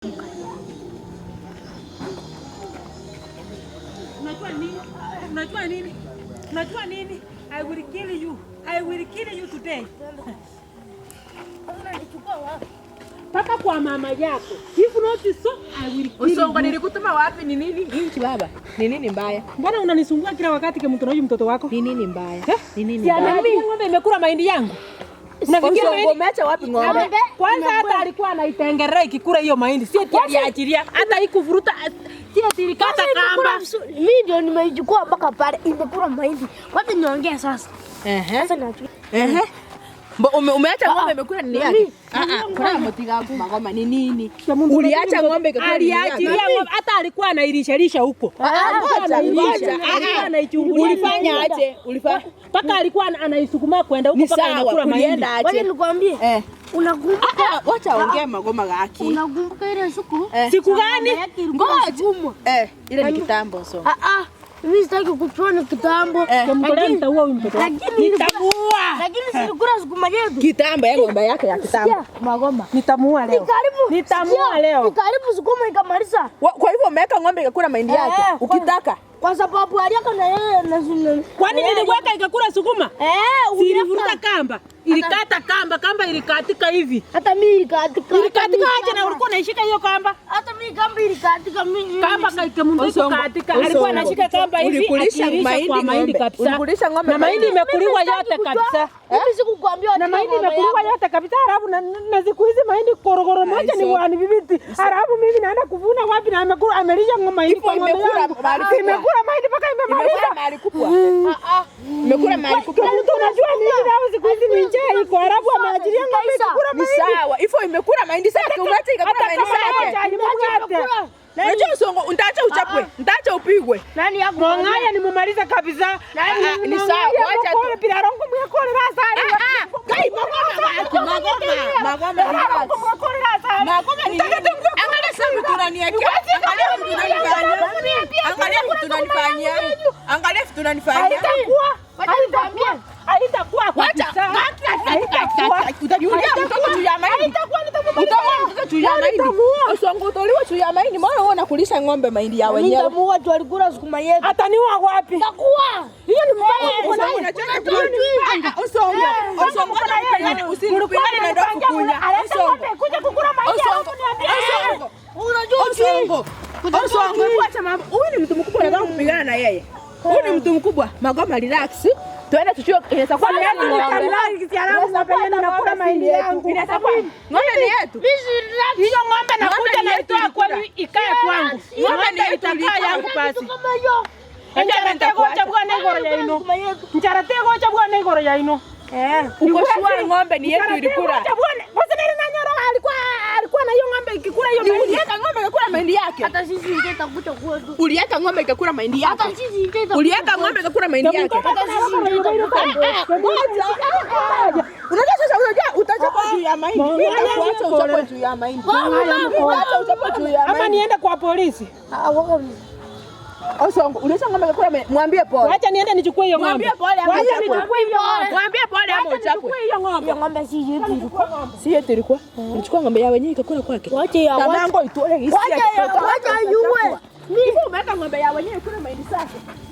Unajua nini? Unajua nini? I will kill you. I will kill you today. Unanichukua wapi? Paka kwa mama yako. If not so, I will kill you. Usongo nilikutuma wapi? Ni nini? Nini baba? Ni nini mbaya? Mbona unanisumbua kila wakati kama mtoto wako? Ni nini mbaya? Ni nini mbaya? Si mimi ng'ombe imekula mahindi yangu. Unafikiria mahindi umeacha wapi ng'ombe? Kwanza hata alikuwa anaitengerea ikikula hiyo mahindi. Si eti aliachilia. Hata ikuvuruta. Si eti ilikata kamba. Mimi ndio nimeichukua mpaka pale imekula mahindi. Wacha niongee sasa. Sasa na umeacha ng'ombe imekula nini yake? Kuna motiga hapo magoma ni nini? Uliacha ng'ombe ikakula nini yake? Aliachilia ng'ombe hata alikuwa anailisha huko. Alikuwa anaichungulia. Ulifanya aje? Ulifanya paka alikuwa anaisukuma kwenda huko paka inakula mahindi. Wewe nikwambie. Unakumbuka? Wacha ongea magoma gaki. Unakumbuka ile siku? Siku gani? Ngoja. Ile ni kitambo so. Mimi sitaki kuchona kitambo. Lakini nitaua huyu mtoto. Nitamuua. Lakini silikula sukuma yetu. Kitambo ya ng'ombe yake ya kitambo. Magoma. Nitamuua leo. Nitamuua leo. Karibu sukuma ikamaliza. Kwa hivyo umeweka ng'ombe ikakula mahindi yake ukitaka. Kwa sababu aliaka na yeye na kwani niliweka ikakula sukuma? Ilivuruta kamba. Ilikata kamba ilikatika hivi. Hata mimi ilikatika. Ilikatika aje na ulikuwa unaishika hiyo kamba? Hata mimi kamba ilikatika mimi. Kamba kaikamunduka katika. Alikuwa anashika kamba hivi. Ulikulisha mahindi kabisa. Ulikulisha ng'ombe. Na mahindi imekuliwa yote kabisa. Mimi sikukuambia na mahindi imekuliwa yote kabisa. Halafu na siku hizi mahindi korogoro moja ni wani viviti. Halafu mimi naenda kuvuna wapi na amelisha mahindi kwa ng'ombe yangu. Imekula mahindi mpaka imemaliza. Mahali kubwa. Imekula mahali kubwa. Mtu unajua nini leo siku hizi ni njaa iko. Halafu ameajiria ng'ombe ikakula mahindi. Ni sawa. Hivyo imekula mahindi sasa umeacha ikakula mahindi sasa. Unajua usongo utaacha uchapwe. Utaacha upigwe. Nani yako? Ng'ang'aya nimemaliza kabisa. Ni sawa. Wacha tu. Bila rongo mwekole rasa. Kai magoma ni. Angalia sasa tunaniakia. Angalia tunanifanyia. Haitakuwa kabisa. Utaniulia mtoto juu ya mahindi. Mtoto juu ya mahindi. Usongo utoliwa juu ya mahindi. Mbona wewe unakulisha ng'ombe mahindi ya wenyewe? Nitamuua tu alikula sukuma yetu. Ataniua wapi? Takuwa. Hiyo ni mbaya. Unachana tu. Usongo usipigane na ndofu kunya. Usongo. Kuja kukula mahindi hapo niambie. Unajua usongo. Usongo acha mambo. Huyu ni mtu mkubwa unataka kupigana na yeye. Huyu ni mtu mkubwa. Magoma relax. Tuende tuchue inaweza kuwa ni yetu. Nakula mahindi yangu. Inaweza kuwa ng'ombe ni yetu. Hiyo ng'ombe nakuja naitoa kwenu ikae kwangu. Ng'ombe ni itakaa yangu basi. Njaratego chabwa na igoro ya ino. Njaratego chabwa na igoro ya ino. Uko shwari ng'ombe ni yetu ilikula. Basi nani na nyoro alikuwa na hiyo ng'ombe ikikula hiyo mahindi. Uliweka ng'ombe ikakula mahindi yake. Hata sisi nitakuta kwetu. Uliweka ng'ombe ikakula mahindi yake. Hata sisi nitakuta. Uliweka ng'ombe ikakula mahindi yake. Hata sisi nitakuta. Unajua sasa utachapa juu ya mahindi. Kuacha uchapa juu ya mahindi. Kuacha uchapa juu ya mahindi. Ama niende kwa polisi. Osongo, uliacha ng'ombe ikakula mwambie pole. Acha niende nichukue hiyo ng'ombe. Mwambie pole ama uchapwe. Nichukue hiyo ng'ombe. Mwambie pole ama uchapwe. Hiyo ng'ombe. Hiyo ng'ombe si yetu ilikuwa. Si yetu ilikuwa. Nichukua ng'ombe ya wenyewe ikakula kwake. Wacha ya Tamango itoe hisi. Wacha yue. Mimi umeweka ng'ombe ya wenyewe ikakula mahindi sasa.